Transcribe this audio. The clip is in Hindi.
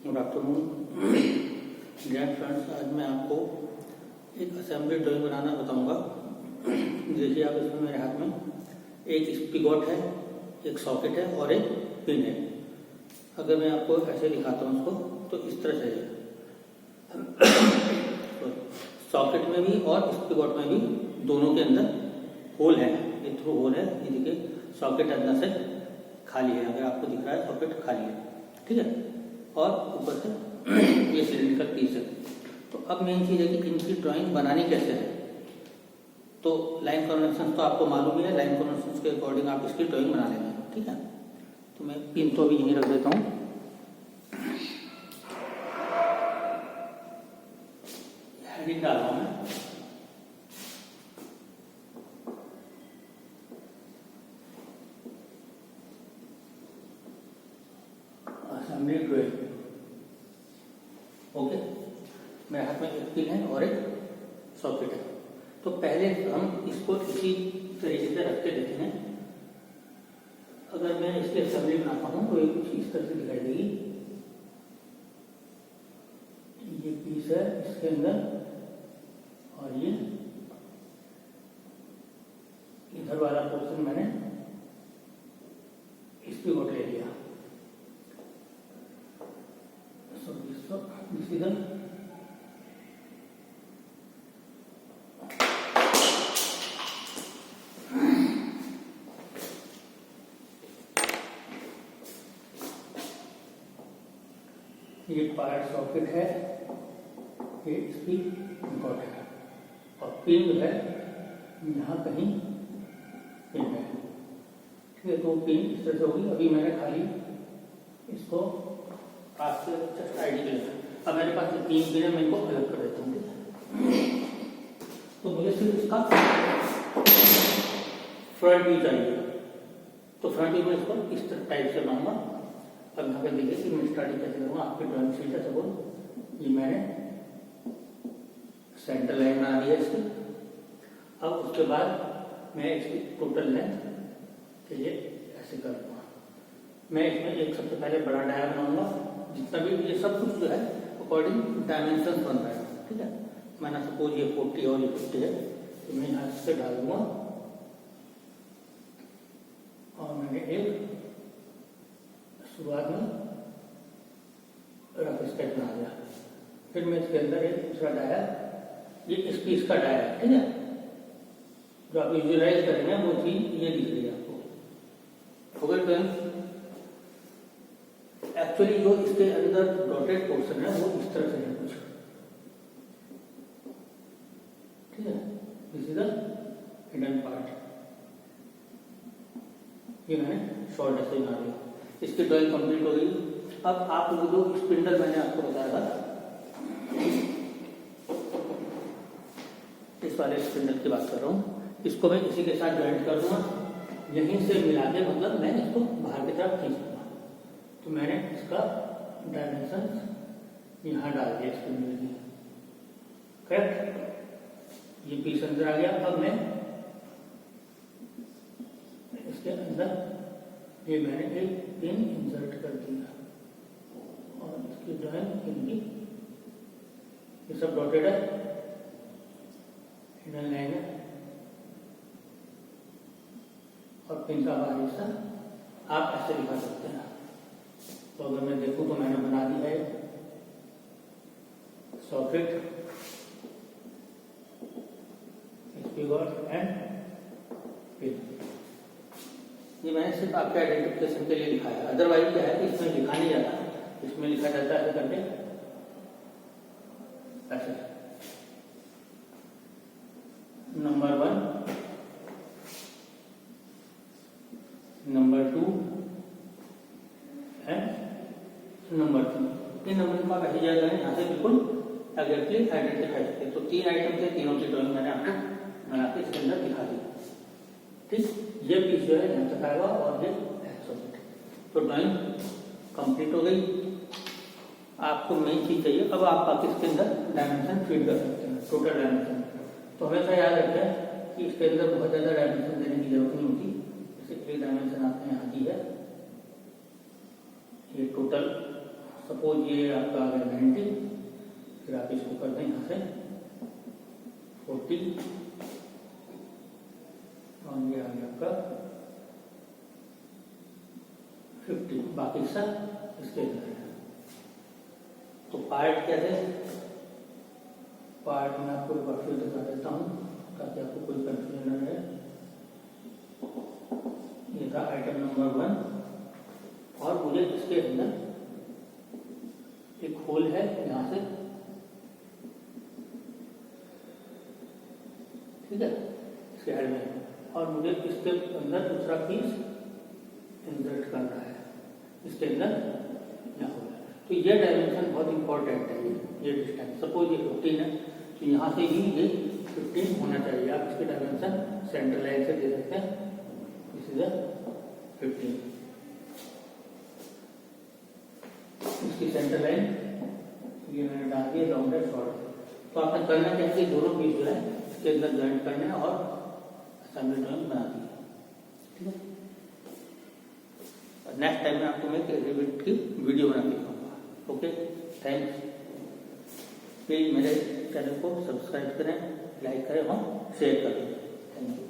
Good afternoon dear friends. आज मैं आपको एक असेंबली ड्राइंग बनाना बताऊंगा। देखिए आप, इसमें मेरे हाथ में एक स्पिगॉट है, एक सॉकेट है और एक पिन है। अगर मैं आपको ऐसे दिखाता हूँ उसको, तो इस तरह से सॉकेट में भी और स्पिगॉट में भी दोनों के अंदर होल है, ये थ्रू होल है। ये देखिए सॉकेट अंदर से खाली है, अगर आपको दिख रहा है सॉकेट खाली है, ठीक है। और ऊपर से ये सिलिंड्रिकल पीस है। तो अब मेन चीज़ है कि इनकी ड्राइंग बनानी कैसे है। तो लाइन कन्वेंशन तो आपको मालूम ही है, लाइन कन्वेंशन के अकॉर्डिंग आप इसकी ड्राइंग बना लेंगे, ठीक है। तो मैं पिन तो अभी यहीं रख देता हूँ। हेडिंग डाल रहा हूँ मैं। Assembly drawing, okay. मेरे हाथ में एक पिन है और एक सॉकेट है। तो पहले हम इसको इसी तरीके से रख के देखेंगे। अगर मैं इसकी असेंबली बनाता हूँ तो ये कुछ इस तरह से दिखाई देगी। ये पीस है इसके अंदर और ये इधर वाला पोर्शन मैंने इसकी गोट ले लिया। इधर ये पार्ट सॉकेट है, ये इसकी गॉट है और पिन जो है यहाँ कहीं पिन है, ठीक है। तो पिन इस तरह से होगी। अभी मैंने खाली इसको आपसे जस्ट आईडी के लिए, अब मेरे पास जो तीन पिन है मैं इनको अलग कर देता हूँ। तो मुझे सिर्फ इसका फ्रंट व्यू चाहिए। तो फ्रंट व्यू में इसको इस टाइप से बनाऊंगा। अब यहाँ पे देखिए कि मैं स्टार्टिंग कैसे करूँगा, आपकी ड्राइंग सीट है। सपोज ये मैंने सेंटर लाइन बना दी है इसकी। अब उसके बाद मैं इसकी टोटल लेंथ के लिए ऐसे करूँगा। मैं इसमें एक सबसे पहले बड़ा डाया बनाऊंगा। जितना भी ये सब कुछ जो है अकॉर्डिंग डायमेंशन बन रहा है, ठीक है। मैंने सपोज ये 40 और ये 50 है, तो मैं यहाँ से डाल दूंगा और मैंने एक शुरुआत में रफ स्केच बना दिया। फिर मैं इसके अंदर एक दूसरा डाया, ये इस पीस का डाया है, ठीक है। जो आप विजुअलाइज करेंगे वो चीज ये दिख रही है आपको। ओके फ्रेंड्स, एक्चुअली जो इसके अंदर डॉटेड पोर्शन है वो इस तरह से है कुछ, ठीक है। This is the hidden part. ये मैंने शॉर्ट ऐसे बना दिया। इसकी ड्राइंग कंप्लीट हो गई। अब आप लोग जो स्पिंडल मैंने आपको बताया था, इस वाले स्पिंडल की बात कर रहा हूँ, इसको मैं इसी के साथ ज्वाइंट कर दूंगा। यहीं से मिला के मतलब मैं इसको बाहर की तरफ खींच दूंगा। तो मैंने इसका डायमेंशन यहाँ डाल दिया स्पिंडल की, करेक्ट। ये पीस अंदर आ गया। अब मैं इसके अंदर ये मैंने एक पिन इंसर्ट कर दिया और इसकी ड्राइंग इनकी ये सब डॉटेड है, हिडन लाइन है और पिन का बाहरी हिस्सा आप ऐसे दिखा सकते हैं। तो अगर मैं देखूं तो मैंने बना दी है सॉकेट, स्पिगॉट एंड पिन। ये मैंने सिर्फ आपके आइडेंटिफिकेशन के लिए लिखा है। अदरवाइज क्या है कि इसमें लिखा नहीं जाता, इसमें लिखा जाता है ऐसे करके, ऐसे number 1, number 2 and number 3। In number को आप ऐसी जगह करें यहाँ से बिल्कुल एग्जैक्टली आइडेंटिफाई करते हैं। तो 3 आइटम थे, तीनों की ड्राइंग मैंने आपको बना के इसके अंदर दिखा दी, ठीक। ये पीस जो है यहाँ तक आएगा और ये सॉकेट। तो ड्राइंग कंप्लीट हो गई। आपको मेन चीज चाहिए, अब आप बाकी इसके अंदर डायमेंशन फीड कर सकते हैं, टोटल डायमेंशन। तो हमेशा याद रखें कि इसके अंदर बहुत ज्यादा डायमेंशन देने की जरूरत नहीं होती। जैसे एक डायमेंशन आपने यहाँ दी है, ये टोटल सपोज ये आपका आ गया 90, फिर आप इसको कर दें यहाँ से 40 और ये आ गया आपका 50, बाकी सब इसके अंदर है। तो पार्ट क्या है, पार्ट में आपको एक बार फिर दिखा देता हूँ ताकि आपको कोई कंफ्यूजन न रहे। ये था आइटम नंबर 1 और मुझे इसके अंदर एक होल है यहाँ से, ठीक है, इसके हेड में, और मुझे इसके अंदर दूसरा पीस इंसर्ट करना है इसके अंदर यहाँ होल है। तो ये डायमेंशन बहुत इंपॉर्टेंट है। ये डिस्टेंस सपोज ये 15 है तो यहाँ से ही ये 15 होना चाहिए। आप इसके डायमेंशन सेंटर लाइन से दे सकते हैं, दिस इज 15, इसकी सेंटर लाइन ये मैंने डाल दिया राउंडेड शॉर्ट। तो आपने करना क्या है, दोनों पीस जो है इसके अंदर ज्वाइंट करना है और असेंबली ड्राइंग बना दी है, ठीक है। नेक्स्ट टाइम में आपको मैं रिविट की वीडियो बना के दिखाऊंगा। Okay, thanks. प्लीज मेरे चैनल को सब्सक्राइब करें, लाइक करें और शेयर करें। Thank you.